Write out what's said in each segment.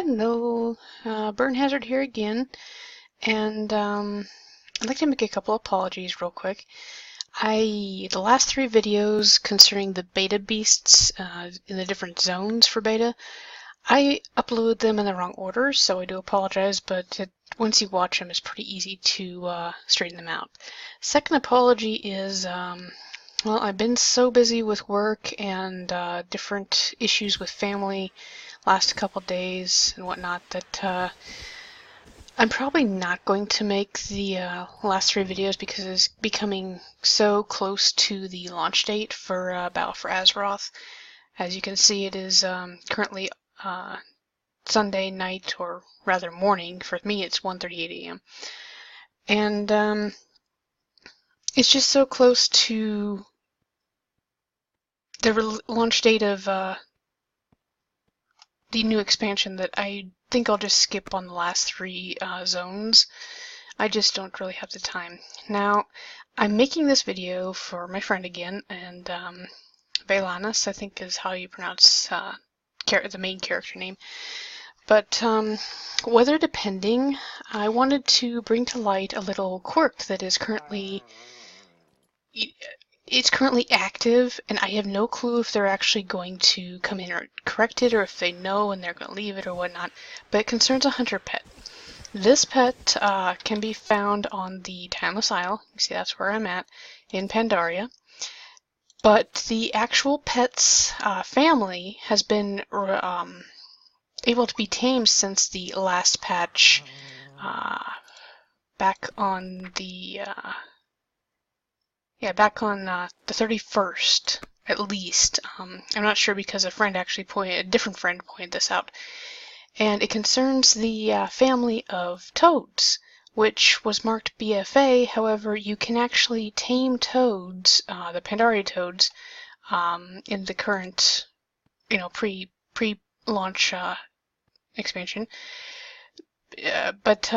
Hello, Burn Hazard here again, and I'd like to make a couple apologies real quick. The last three videos concerning the beta beasts in the different zones for beta, I uploaded them in the wrong order, so I do apologize, but once you watch them, it's pretty easy to straighten them out. Second apology is, well, I've been so busy with work and different issues with family last couple days and whatnot that I'm probably not going to make the last three videos because it's becoming so close to the launch date for Battle for Azeroth. As you can see, it is currently Sunday night, or rather morning. For me, it's 1:38 a.m. And it's just so close to the launch date of the new expansion that I think I'll just skip on the last three zones. I just don't really have the time. Now, I'm making this video for my friend again, and Velanis, I think is how you pronounce the main character name. But weather depending, I wanted to bring to light a little quirk that is currently active, and I have no clue if they're actually going to come in or correct it, or if they know and they're going to leave it or whatnot, but it concerns a hunter pet. This pet can be found on the Timeless Isle. You see, that's where I'm at, in Pandaria. But the actual pet's family has been able to be tamed since the last patch back on the back on the 31st, at least. I'm not sure because a different friend pointed this out. And it concerns the family of toads, which was marked BFA. However, you can actually tame toads, the Pandaria toads, in the current, pre-launch expansion. But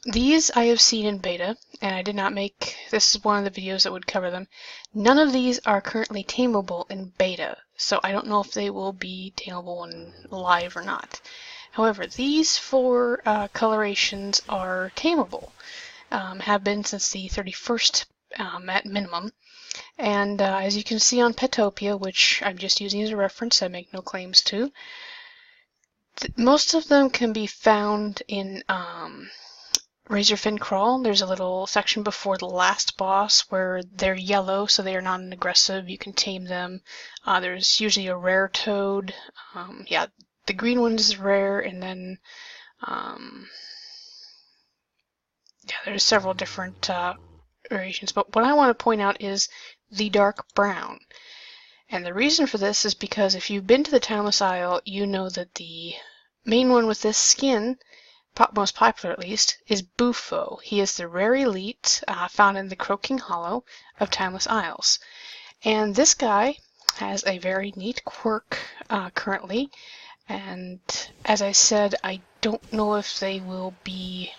these I have seen in beta, and I did not make, this is one of the videos that would cover them. None of these are currently tameable in beta, so I don't know if they will be tameable in live or not. However, these four colorations are tameable, have been since the 31st at minimum. And as you can see on Petopia, which I'm just using as a reference, I make no claims to, most of them can be found in Razorfin Crawl. There's a little section before the last boss where they're yellow, so they are not an aggressive. You can tame them. There's usually a rare toad. The green one is rare, and then there's several different variations. But what I want to point out is the dark brown. And the reason for this is because if you've been to the Timeless Isle, you know that the main one with this skin, most popular at least, is Bufo. He is the rare elite found in the Croaking Hollow of Timeless Isles. And this guy has a very neat quirk currently. And as I said, I don't know if they will be,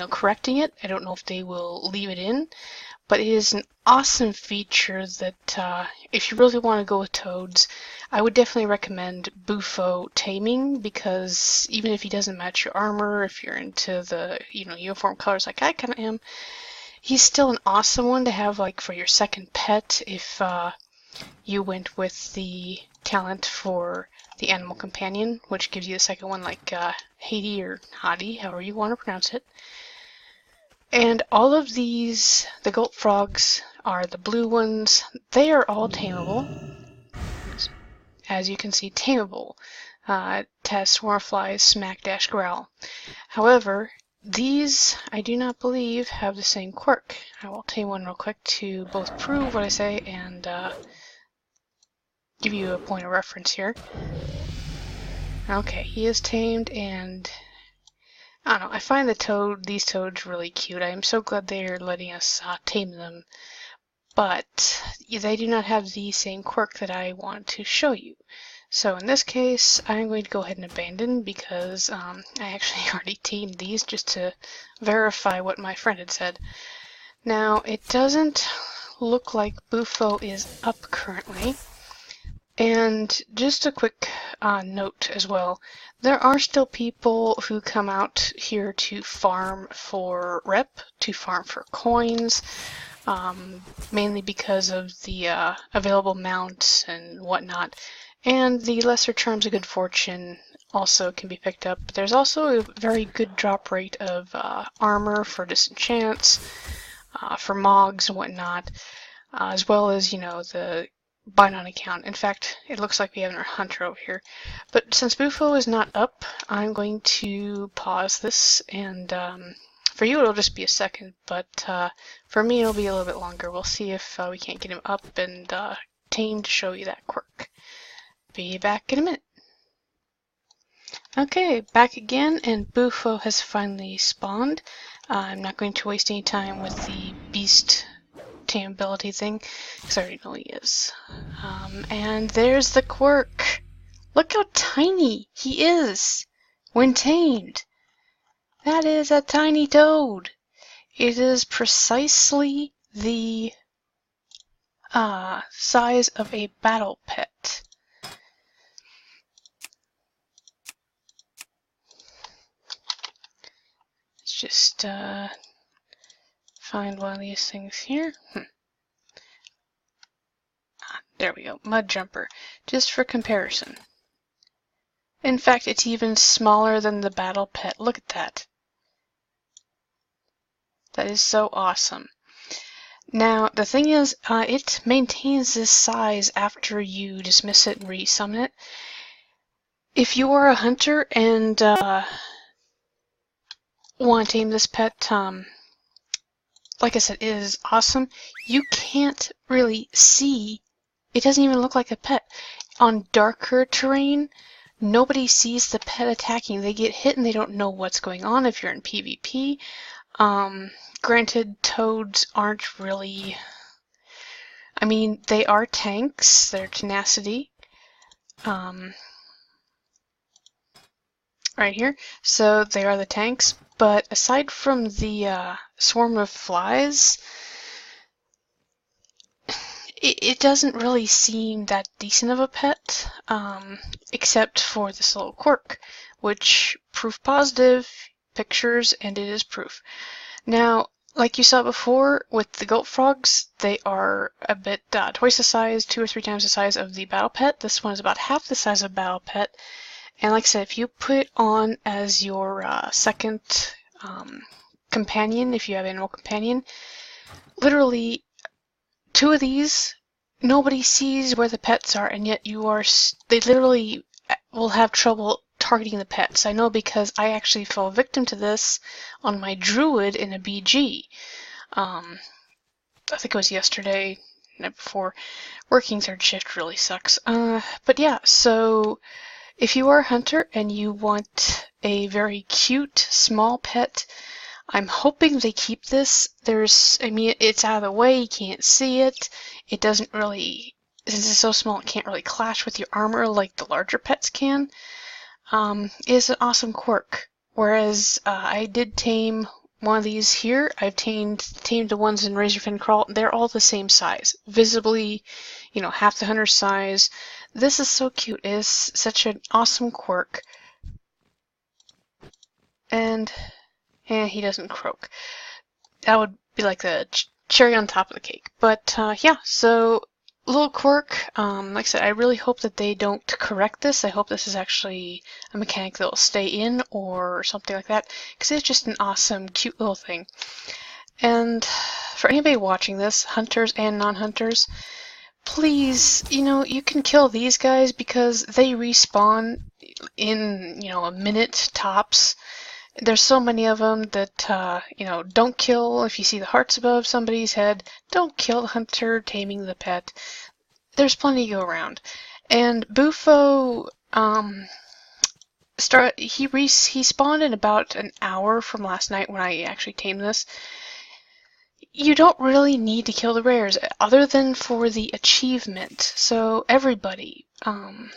correcting it. I don't know if they will leave it in. But it is an awesome feature that if you really want to go with toads, I would definitely recommend Bufo Taming, because even if he doesn't match your armor, if you're into the uniform colors like I kind of am, he's still an awesome one to have for your second pet if you went with the talent for the animal companion, which gives you the second one like Haiti or Hadi, however you want to pronounce it. And all of these, the gold frogs are the blue ones. They are all tameable. As you can see, tameable. Test, Swarmflies, Smack, Dash, Growl. However, these, I do not believe, have the same quirk. I will tame one real quick to both prove what I say and give you a point of reference here. Okay, he is tamed, and I don't know, I find these toads really cute. I am so glad they are letting us tame them, but they do not have the same quirk that I want to show you. So in this case, I'm going to go ahead and abandon because I actually already tamed these just to verify what my friend had said. Now, it doesn't look like Bufo is up currently, And just a quick note as well, there are still people who come out here to farm for rep, to farm for coins, mainly because of the available mounts and whatnot. And the lesser charms of good fortune also can be picked up. There's also a very good drop rate of armor for disenchants, for mogs and whatnot, as well as, you know, the bind on account. In fact, it looks like we have our hunter over here. But since Bufo is not up, I'm going to pause this, and for you it'll just be a second, but for me it'll be a little bit longer. We'll see if we can't get him up and tamed to show you that quirk. Be back in a minute. Okay, back again, and Bufo has finally spawned. I'm not going to waste any time with the beast tame ability thing, because I already know he is. And there's the quirk. Look how tiny he is when tamed. That is a tiny toad. It is precisely the size of a battle pet. Let's just find one of these things here. There we go, mud jumper, just for comparison. In fact, it's even smaller than the battle pet. Look at that. That is so awesome. Now, the thing is, it maintains this size after you dismiss it and resummon it. If you are a hunter and want to tame this pet, like I said, it is awesome. You can't really see. It doesn't even look like a pet. On darker terrain, nobody sees the pet attacking. They get hit and they don't know what's going on if you're in PvP. Granted, toads aren't really... I mean, they are tanks. They're tenacity. Right here. So they are the tanks. But aside from the swarm of flies, it doesn't really seem that decent of a pet, except for this little quirk, which proof positive, pictures, and it is proof. Now, like you saw before with the goat frogs, they are a bit twice the size, 2 or 3 times the size of the battle pet. This one is about half the size of battle pet. And like I said, if you put it on as your second companion, if you have animal companion, literally 2 of these, nobody sees where the pets are, and yet they literally will have trouble targeting the pets. I know because I actually fell victim to this on my druid in a BG. I think it was yesterday, night before. Working third shift really sucks. But yeah, so if you are a hunter and you want a very cute small pet, I'm hoping they keep this. I mean, it's out of the way, you can't see it. It doesn't really, since it's so small, it can't really clash with your armor like the larger pets can. Is an awesome quirk. Whereas I did tame one of these here. I've tamed the ones in Razorfin Crawl. They're all the same size. Visibly, you know, half the hunter's size. This is so cute. It is such an awesome quirk. And he doesn't croak. That would be like the cherry on top of the cake. But yeah, so little quirk. Like I said, I really hope that they don't correct this. I hope this is actually a mechanic that will stay in or something like that, because it's just an awesome, cute little thing. And for anybody watching this, hunters and non-hunters, please, you know, you can kill these guys because they respawn in, you know, a minute tops. There's so many of them that, you know, don't kill if you see the hearts above somebody's head. Don't kill the hunter taming the pet. There's plenty to go around. And Bufo, he spawned in about an hour from last night when I actually tamed this. You don't really need to kill the rares, other than for the achievement. So everybody, I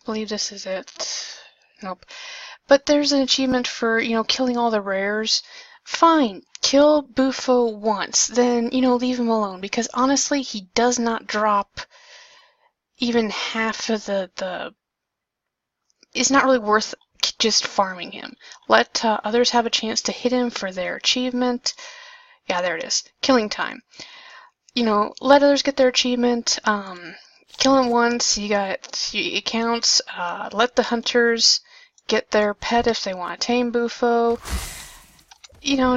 believe this is it. Nope. But there's an achievement for, you know, killing all the rares. Fine, kill Bufo once, then, leave him alone, because honestly, he does not drop even half of the it's not really worth just farming him. Let others have a chance to hit him for their achievement. Yeah, there it is. Killing time. Let others get their achievement. Kill him once. It counts. Let the hunters get their pet if they want to tame Bufo.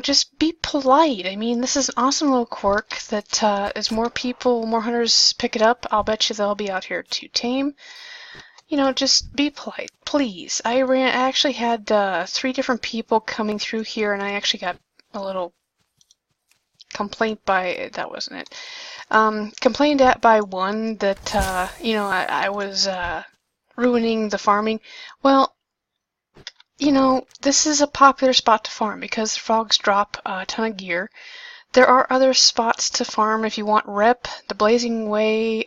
Just be polite. I mean, this is an awesome little quirk that as more hunters pick it up, I'll bet you they'll be out here to tame. Just be polite, please. I actually had 3 different people coming through here, and I actually got a little complaint by, that wasn't it, complained at by one that, I was ruining the farming. Well, this is a popular spot to farm because frogs drop a ton of gear. There are other spots to farm if you want rep. The Blazing Way,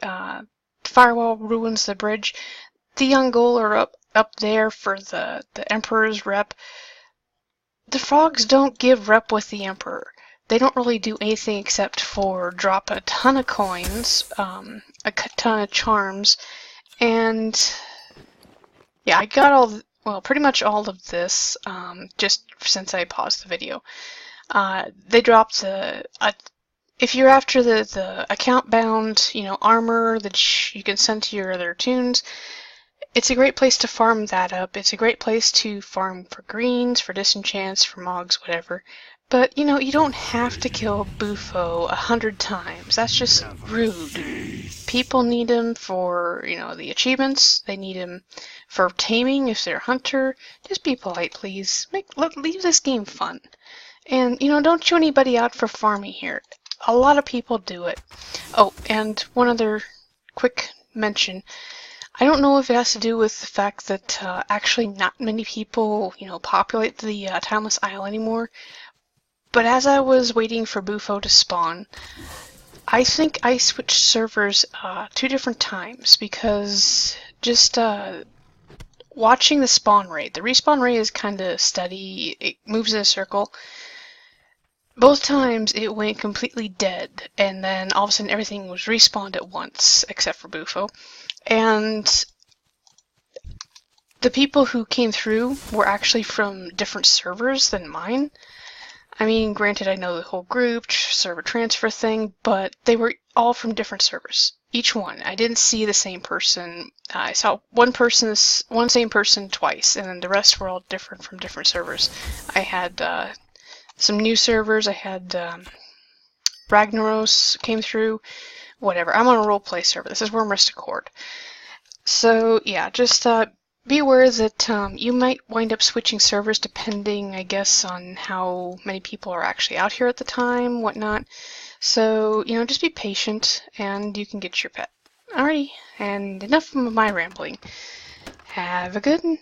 Firewall ruins the bridge. The Young Goal are up there for the Emperor's rep. The frogs don't give rep with the Emperor. They don't really do anything except for drop a ton of coins, a ton of charms, and yeah, I got pretty much all of this just since I paused the video. They dropped if you're after the account bound, armor that you can send to your other tunes. It's a great place to farm that up. It's a great place to farm for greens, for disenchants, for mogs, whatever. But, you don't have to kill Bufo 100 times. That's just rude. People need him for, the achievements. They need him for taming if they're a hunter. Just be polite, please. Leave this game fun. And, don't show anybody out for farming here. A lot of people do it. Oh, and one other quick mention. I don't know if it has to do with the fact that actually not many people, populate the Timeless Isle anymore. But as I was waiting for Bufo to spawn, I think I switched servers 2 different times because just watching the spawn rate. The respawn rate is kind of steady. It moves in a circle. Both times it went completely dead, and then all of a sudden everything was respawned at once, except for Bufo. And the people who came through were actually from different servers than mine. I mean, granted, I know the whole group, server transfer thing, but they were all from different servers. Each one. I didn't see the same person. I saw one same person twice, and then the rest were all different from different servers. I had some new servers. I had Ragnaros came through. Whatever. I'm on a roleplay server. This is where Wormrest Accord. So, yeah, just be aware that you might wind up switching servers depending, I guess, on how many people are actually out here at the time, whatnot. So, just be patient and you can get your pet. Alrighty, and enough of my rambling. Have a good one.